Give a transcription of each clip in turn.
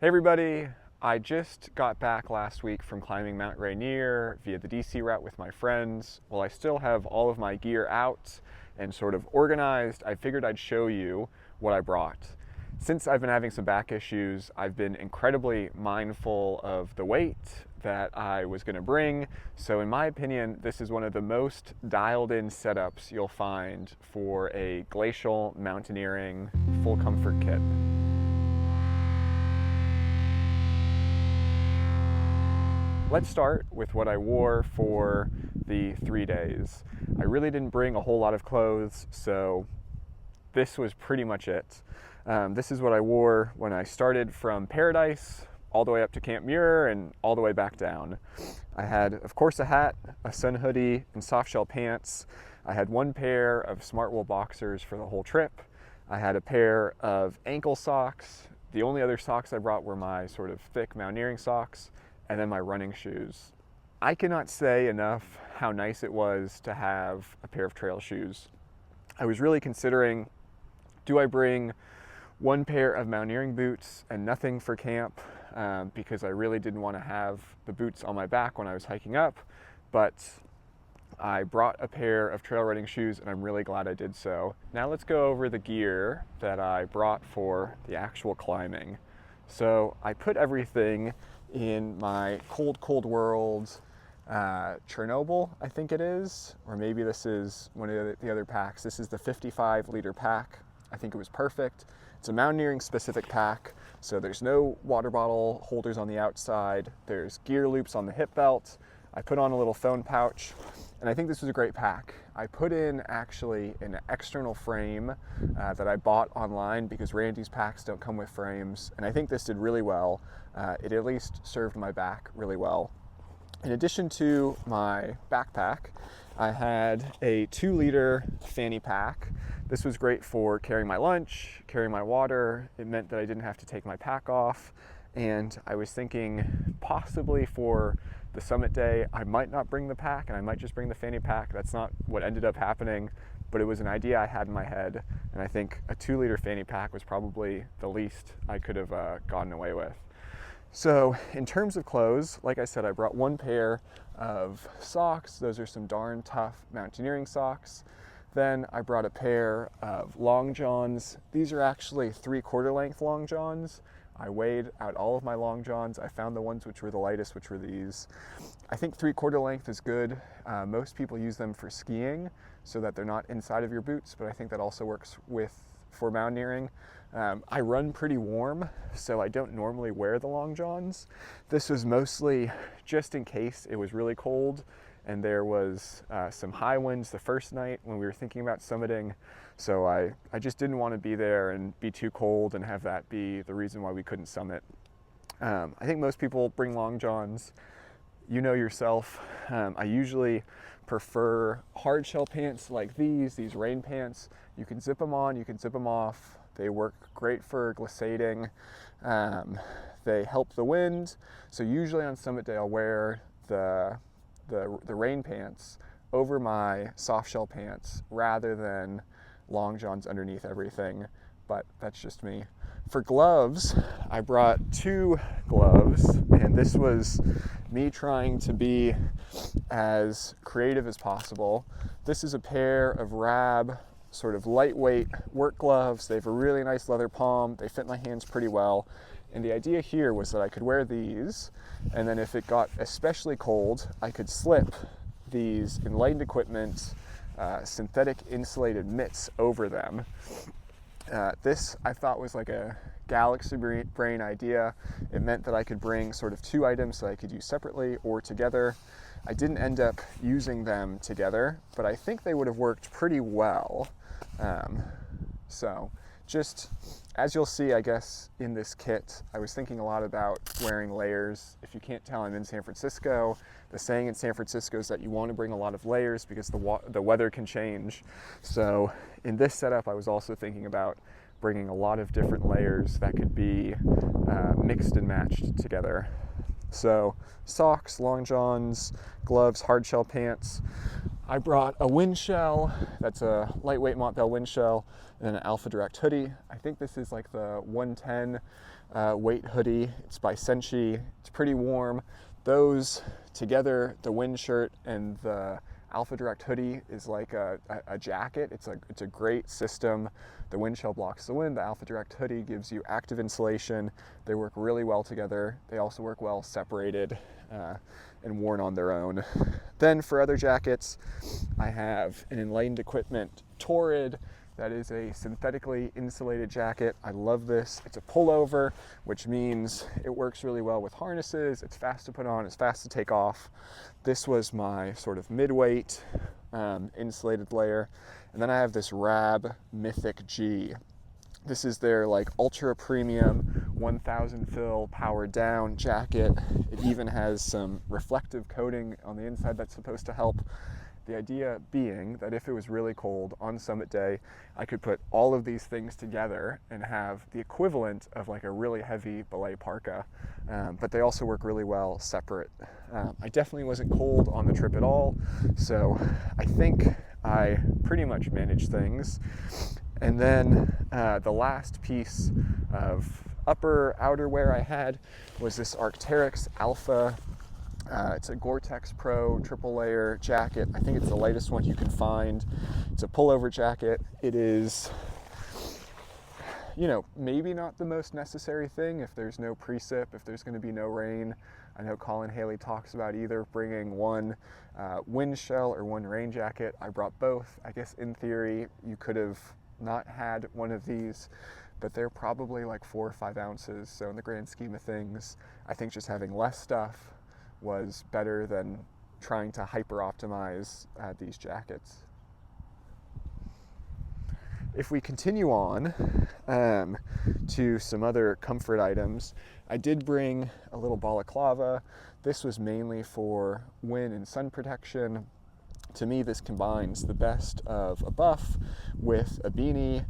Hey everybody, I just got back last week from climbing Mount Rainier via the DC route with my friends. While I still have all of my gear out and sort of organized, I figured I'd show you what I brought. Since I've been having some back issues, I've been incredibly mindful of the weight that I was going to bring. So in my opinion, this is one of the most dialed in setups you'll find for a glacial mountaineering full comfort kit. Let's start with what I wore for the 3 days. I really didn't bring a whole lot of clothes, so this was pretty much it. This is what I wore when I started from Paradise all the way up to Camp Muir and all the way back down. I had, of course, a hat, a sun hoodie, and softshell pants. I had one pair of Smartwool Boxers for the whole trip. I had a pair of ankle socks. The only other socks I brought were my sort of thick mountaineering socks, and then my running shoes. I cannot say enough how nice it was to have a pair of trail shoes. I was really considering, do I bring one pair of mountaineering boots and nothing for camp, because I really didn't want to have the boots on my back when I was hiking up, but I brought a pair of trail running shoes and I'm really glad I did so. Now let's go over the gear that I brought for the actual climbing. So I put everything in my Cold World Chernobyl, I think it is, or maybe this is one of the other packs. This is the 55-liter pack. I think it was perfect. It's a mountaineering specific pack, so there's no water bottle holders on the outside. There's gear loops on the hip belt. I put on a little phone pouch, and I think this was a great pack. I put in actually an external frame that I bought online because Randy's packs don't come with frames, and I think this did really well. It at least served my back really well. In addition to my backpack, I had a 2-liter fanny pack. This was great for carrying my lunch, carrying my water. It meant that I didn't have to take my pack off, and I was thinking possibly for the summit day, I might not bring the pack and I might just bring the fanny pack. That's not what ended up happening, but it was an idea I had in my head, and I think a 2-liter fanny pack was probably the least I could have gotten away with. So in terms of clothes, like I said, I brought one pair of socks. Those are some darn tough mountaineering socks. Then I brought a pair of long johns. These are actually 3/4 length long johns. I weighed out all of my long johns. I found the ones which were the lightest, which were these. I think 3/4 length is good. Most people use them for skiing so that they're not inside of your boots, but I think that also works for mountaineering. I run pretty warm, so I don't normally wear the long johns. This was mostly just in case it was really cold and there was some high winds the first night when we were thinking about summiting. So I just didn't want to be there and be too cold and have that be the reason why we couldn't summit. I think most people bring long johns. You know yourself, I usually prefer hard shell pants like these rain pants. You can zip them on, you can zip them off. They work great for glissading. They help the wind. So usually on summit day, I'll wear the rain pants over my soft shell pants rather than long johns underneath everything, but that's just me. For gloves, I brought 2 gloves, and this was me trying to be as creative as possible. This is a pair of Rab sort of lightweight work gloves. They have a really nice leather palm. They fit my hands pretty well. And the idea here was that I could wear these, and then if it got especially cold, I could slip these Enlightened Equipment synthetic insulated mitts over them. This I thought was like a galaxy brain idea. It meant that I could bring sort of 2 items that I could use separately or together. I didn't end up using them together, but I think they would have worked pretty well. So just as you'll see, I guess, in this kit, I was thinking a lot about wearing layers. If you can't tell, I'm in San Francisco. The saying in San Francisco is that you want to bring a lot of layers because the weather can change. So in this setup, I was also thinking about bringing a lot of different layers that could be mixed and matched together. So socks, long johns, gloves, hard shell pants. I brought a wind shell, that's a lightweight Montbell wind shell, and then an Alpha Direct hoodie. I think this is like the 110 weight hoodie. It's by Senchi. It's pretty warm. Those together, the wind shirt and the Alpha Direct hoodie is like a jacket. It's a great system. The wind shell blocks the wind. The Alpha Direct hoodie gives you active insulation. They work really well together. They also work well separated and worn on their own. Then for other jackets, I have an Enlightened Equipment Torrid. That is a synthetically insulated jacket. I love this. It's a pullover, which means it works really well with harnesses. It's fast to put on, it's fast to take off. This was my sort of mid-weight insulated layer. And then I have this Rab Mythic G. This is their like ultra premium 1000 fill powered down jacket. It even has some reflective coating on the inside that's supposed to help. The idea being that if it was really cold on summit day, I could put all of these things together and have the equivalent of like a really heavy belay parka, but they also work really well separate. I definitely wasn't cold on the trip at all, so I think I pretty much managed things. And then the last piece of upper outerwear I had was this Arc'teryx Alpha. It's a Gore-Tex Pro triple layer jacket. I think it's the lightest one you can find. It's a pullover jacket. It is, you know, maybe not the most necessary thing if there's no precip, if there's going to be no rain. I know Colin Haley talks about either bringing one wind shell or one rain jacket. I brought both. I guess in theory you could have not had one of these, but they're probably like 4 or 5 ounces. So in the grand scheme of things, I think just having less stuff was better than trying to hyper optimize these jackets. If we continue on to some other comfort items, I did bring a little balaclava. This was mainly for wind and sun protection. To me, this combines the best of a buff with a beanie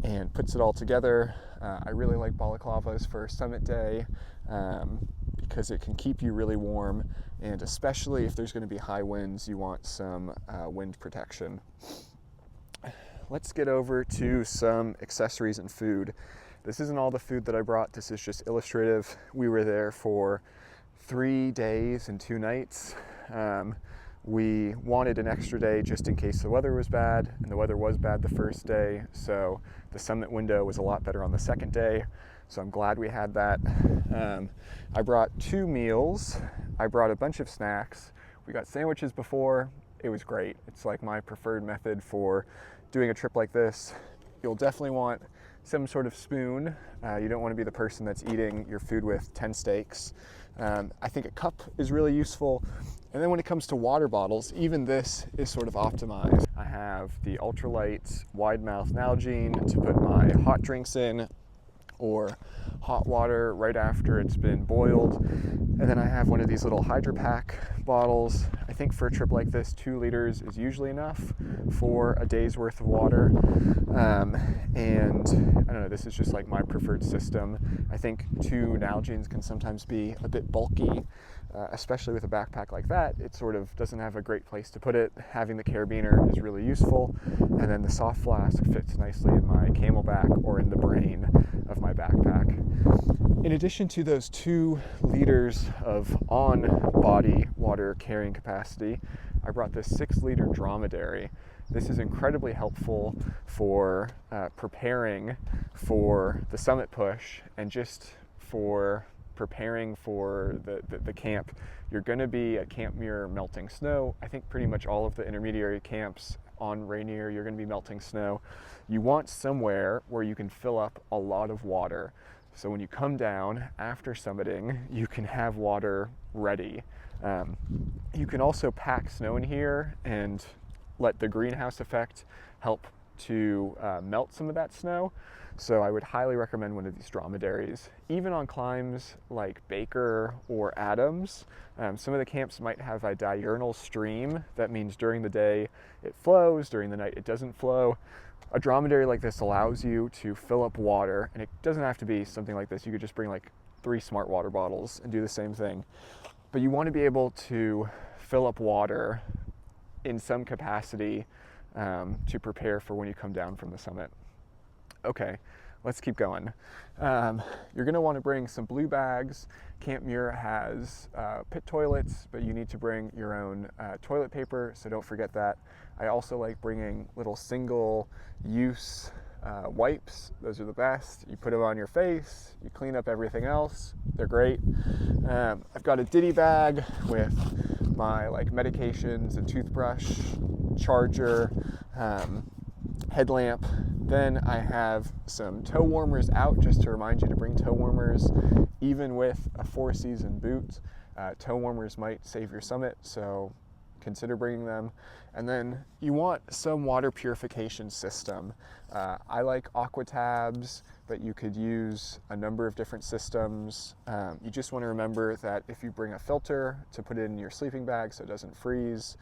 and puts it all together. I really like balaclavas for summit day because it can keep you really warm, and especially if there's going to be high winds, you want some wind protection. Let's get over to some accessories and food. This isn't all the food that I brought. This is just illustrative. We were there for 3 days and 2 nights. We wanted an extra day just in case the weather was bad, and the weather was bad the first day, so the summit window was a lot better on the second day, so I'm glad we had that. I brought 2 meals. I brought a bunch of snacks. We got sandwiches before. It was great. It's like my preferred method for doing a trip like this. You'll definitely want some sort of spoon. You don't want to be the person that's eating your food with 10 steaks. I think a cup is really useful. And then when it comes to water bottles, even this is sort of optimized. I have the ultralight wide mouth Nalgene to put my hot drinks in, or hot water right after it's been boiled. And then I have one of these little Hydro Pack bottles. I think for a trip like this, 2 liters is usually enough for a day's worth of water. And I don't know, this is just like my preferred system. I think 2 Nalgenes can sometimes be a bit bulky, especially with a backpack like that. It sort of doesn't have a great place to put it. Having the carabiner is really useful. And then the soft flask fits nicely in my camelback or in the brain of my backpack. In addition to those 2 liters of on-body water carrying capacity, I brought this 6-liter dromedary. This is incredibly helpful for preparing for the summit push and just for preparing for the camp. You're going to be at Camp Muir melting snow. I think pretty much all of the intermediary camps on Rainier, you're going to be melting snow. You want somewhere where you can fill up a lot of water. So when you come down after summiting, you can have water ready. You can also pack snow in here and let the greenhouse effect help to melt some of that snow. So I would highly recommend one of these dromedaries. Even on climbs like Baker or Adams, some of the camps might have a diurnal stream. That means during the day it flows, during the night it doesn't flow. A dromedary like this allows you to fill up water, and it doesn't have to be something like this. You could just bring like 3 smart water bottles and do the same thing. But you want to be able to fill up water in some capacity to prepare for when you come down from the summit. Okay, let's keep going. You're going to want to bring some blue bags. Camp Muir has pit toilets, but you need to bring your own toilet paper, so don't forget that. I also like bringing little single-use wipes. Those are the best. You put them on your face, you clean up everything else. They're great. I've got a ditty bag with my like medications, a toothbrush, charger, headlamp. Then I have some toe warmers out, just to remind you to bring toe warmers. Even with a 4-season boot, toe warmers might save your summit, so consider bringing them. And then you want some water purification system. I like Aqua Tabs, but you could use a number of different systems. You just want to remember that if you bring a filter, to put it in your sleeping bag so it doesn't freeze.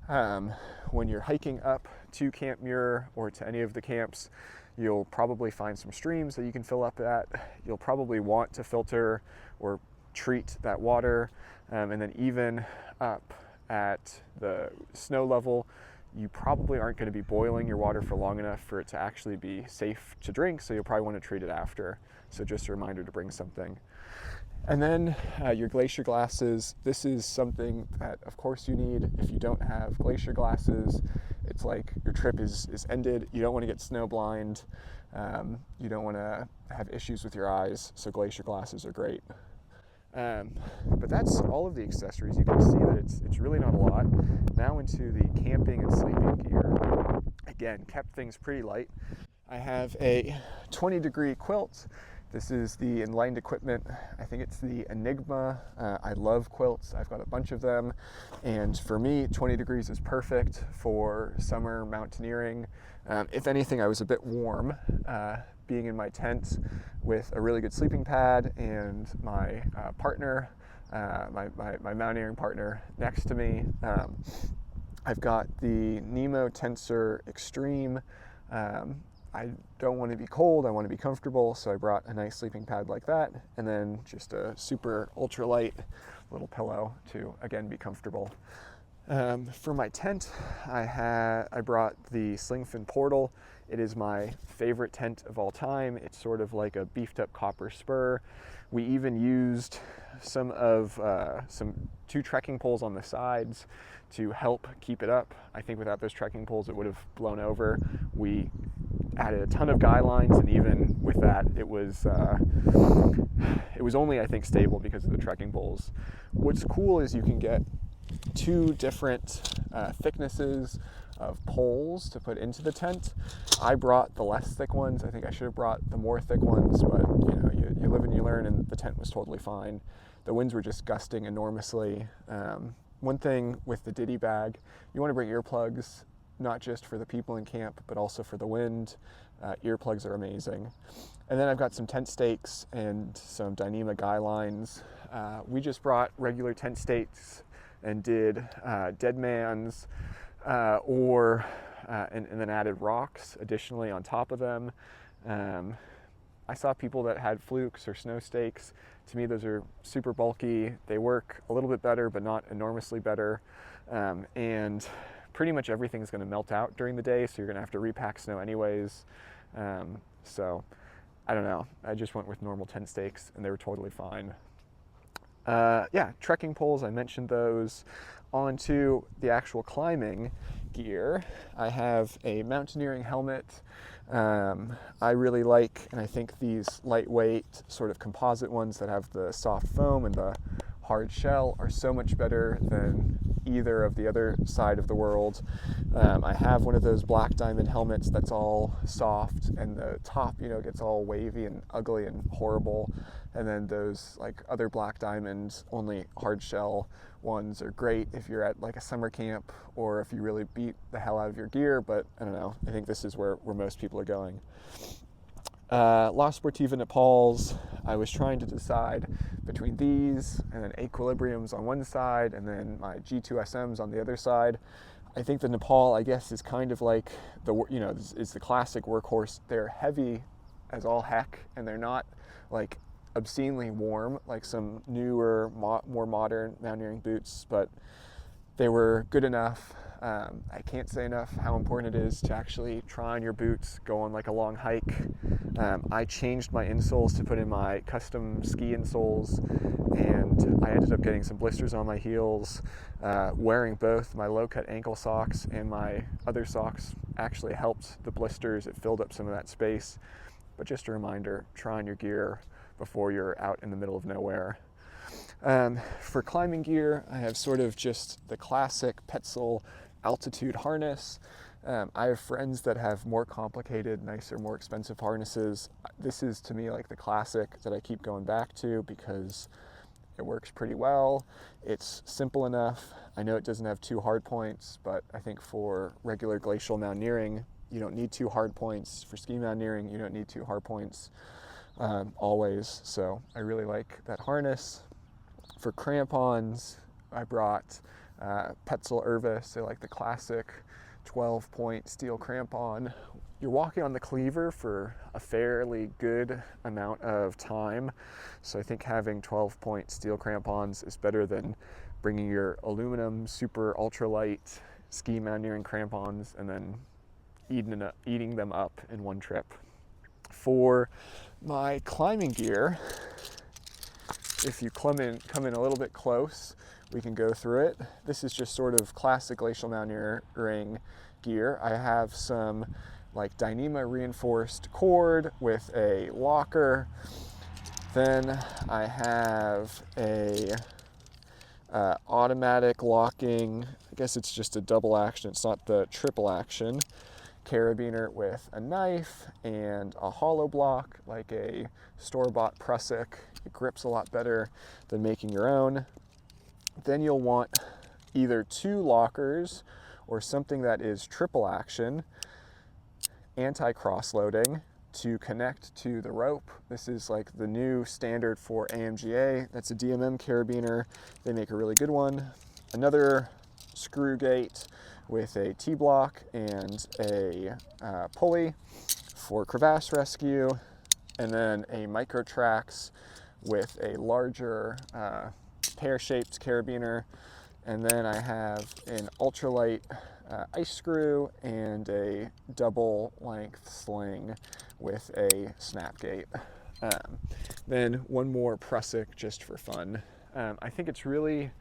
When you're hiking up to Camp Muir or to any of the camps, you'll probably find some streams that you can fill up at. You'll probably want to filter or treat that water. And then even up at the snow level, you probably aren't going to be boiling your water for long enough for it to actually be safe to drink, so you'll probably want to treat it after. So just a reminder to bring something. And then your glacier glasses. This is something that of course you need. If you don't have glacier glasses, it's like your trip is ended. You don't want to get snow blind. You don't want to have issues with your eyes, so glacier glasses are great. But that's all of the accessories. You can see that it's really not a lot. Now into the camping and sleeping gear. Again, kept things pretty light. I have a 20-degree quilt. This is the Enlightened Equipment. I think it's the Enigma. I love quilts. I've got a bunch of them. And for me, 20 degrees is perfect for summer mountaineering. If anything, I was a bit warm being in my tent with a really good sleeping pad and my partner, my mountaineering partner next to me. I've got the Nemo Tensor Extreme. I don't want to be cold, I want to be comfortable, so I brought a nice sleeping pad like that, and then just a super ultralight little pillow to, again, be comfortable. For my tent, I brought the Slingfin Portal. It is my favorite tent of all time. It's sort of like a beefed up copper spur. We even used some 2 trekking poles on the sides to help keep it up. I think without those trekking poles, it would have blown over. We added a ton of guy lines, and even with that, it was only, I think, stable because of the trekking poles. What's cool is you can get 2 different thicknesses of poles to put into the tent. I brought the less thick ones. I think I should have brought the more thick ones, but you live and you learn, and the tent was totally fine. The winds were just gusting enormously. One thing with the ditty bag, you want to bring earplugs, not just for the people in camp, but also for the wind. Earplugs are amazing. And then I've got some tent stakes and some Dyneema guy lines. We just brought regular tent stakes and did dead man's and then added rocks additionally on top of them. I saw people that had flukes or snow stakes. To me, those are super bulky. They work a little bit better, but not enormously better. And pretty much everything's going to melt out during the day, so you're going to have to repack snow anyways. So I don't know. I just went with normal tent stakes, and they were totally fine. Yeah, trekking poles, I mentioned those. On to the actual climbing gear. I have a mountaineering helmet. I really like, and I think these lightweight sort of composite ones that have the soft foam and the hard shell are so much better than either of the other side of the world. I have one of those black diamond helmets that's all soft, and the top, gets all wavy and ugly and horrible. And then those like other black diamond, only hard shell ones are great if you're at like a summer camp or if you really beat the hell out of your gear, but I don't know. I think this is where most people are going. La Sportiva Nepals, I was trying to decide between these and then Equilibriums on one side and then my G2SMs on the other side. I think the Nepal, I guess, is kind of like is the classic workhorse. They're heavy as all heck, and they're not like obscenely warm like some newer, more modern mountaineering boots, but they were good enough. I can't say enough how important it is to actually try on your boots, go on like a long hike. I changed my insoles to put in my custom ski insoles, and I ended up getting some blisters on my heels. Wearing both my low-cut ankle socks and my other socks actually helped the blisters. It filled up some of that space. But just a reminder, try on your gear before you're out in the middle of nowhere. For climbing gear, I have sort of just the classic Petzl altitude harness. I have friends that have more complicated, nicer, more expensive harnesses. This is to me like the classic that I keep going back to because it works pretty well. It's simple enough. I know it doesn't have 2 hard points, but I think for regular glacial mountaineering, you don't need 2 hard points. For ski mountaineering, you don't need 2 hard points always. So I really like that harness. For crampons, I brought Petzl Irvis. They're like the classic 12-point steel crampon. You're walking on the cleaver for a fairly good amount of time, so I think having 12-point steel crampons is better than bringing your aluminum super ultralight ski mountaineering crampons and then eating them up in one trip. For my climbing gear, if you come in a little bit close, we can go through it. This is just sort of classic glacial mountaineering gear. I have some like Dyneema reinforced cord with a locker. Then I have a automatic locking, I guess it's just a double action, it's not the triple action, carabiner with a knife and a hollow block, like a store-bought Prusik. It grips a lot better than making your own. Then you'll want either 2 lockers or something that is triple action, anti-cross loading to connect to the rope. This is like the new standard for AMGA. That's a DMM carabiner. They make a really good one. Another screw gate with a T-block and a pulley for crevasse rescue, and then a Microtrax with a larger pear-shaped carabiner. And then I have an ultralight ice screw and a double length sling with a snap gate. Then one more Prusik just for fun. I think it's really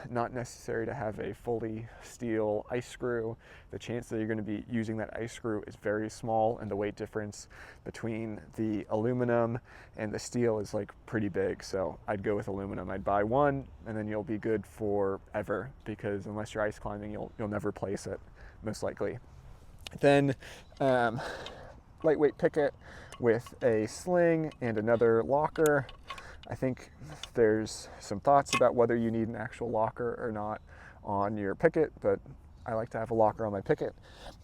not necessary to have a fully steel ice screw. The chance that you're going to be using that ice screw is very small, and the weight difference between the aluminum and the steel is like pretty big, so I'd go with aluminum. I'd buy one and then you'll be good forever, because unless you're ice climbing, you'll never place it, most likely. Then lightweight picket with a sling and another locker. I think there's some thoughts about whether you need an actual locker or not on your picket, but I like to have a locker on my picket.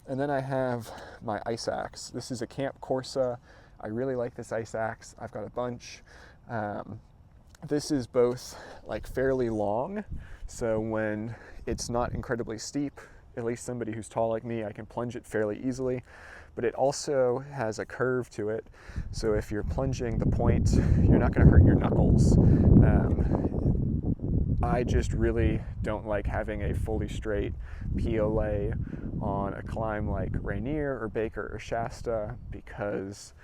And then I have my ice axe. This is a Camp Corsa. I really like this ice axe. I've got a bunch. This is both like fairly long, so when it's not incredibly steep, at least somebody who's tall like me, I can plunge it fairly easily. But it also has a curve to it, so if you're plunging the point, you're not going to hurt your knuckles. I just really don't like having a fully straight POLA on a climb like Rainier or Baker or Shasta, because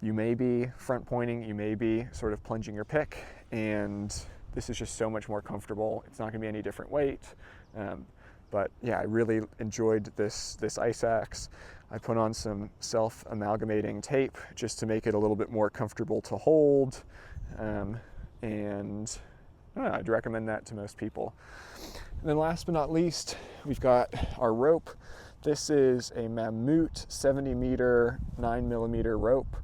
you may be front pointing, you may be sort of plunging your pick, and this is just so much more comfortable. It's not going to be any different weight. But yeah, I really enjoyed this ice axe. I put on some self-amalgamating tape just to make it a little bit more comfortable to hold. And I don't know, I'd recommend that to most people. And then last but not least, we've got our rope. This is a Mammut 70 meter, 9mm rope.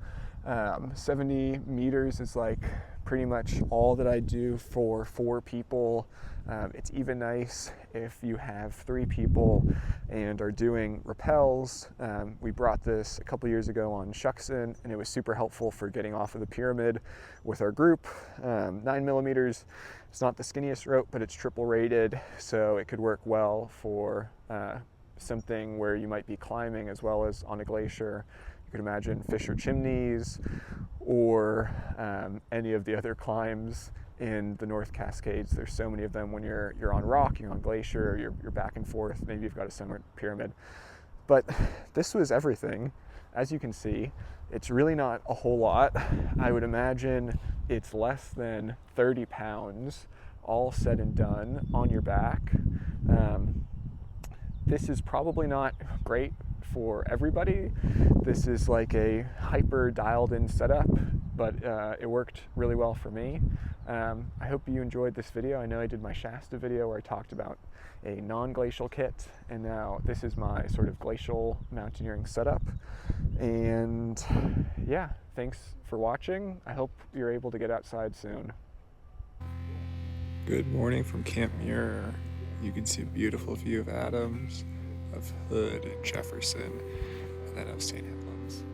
70 meters is like pretty much all that I do for 4 people. It's even nice if you have 3 people and are doing rappels. We brought this a couple years ago on Shuxon, and it was super helpful for getting off of the pyramid with our group. 9mm, it's not the skinniest rope, but it's triple rated, so it could work well for something where you might be climbing as well as on a glacier. You could imagine Fisher Chimneys or any of the other climbs in the North Cascades. There's so many of them when you're on rock, you're on glacier, you're back and forth, maybe you've got a summit pyramid. But this was everything. As you can see, it's really not a whole lot. I would imagine it's less than 30 pounds, all said and done, on your back. This is probably not great for everybody. This is like a hyper dialed in setup, but it worked really well for me. I hope you enjoyed this video. I know I did my Shasta video where I talked about a non-glacial kit, and now this is my sort of glacial mountaineering setup. And yeah, thanks for watching. I hope you're able to get outside soon. Good morning from Camp Muir. You can see a beautiful view of Adams, of Hood and Jefferson, and then of St. Helens.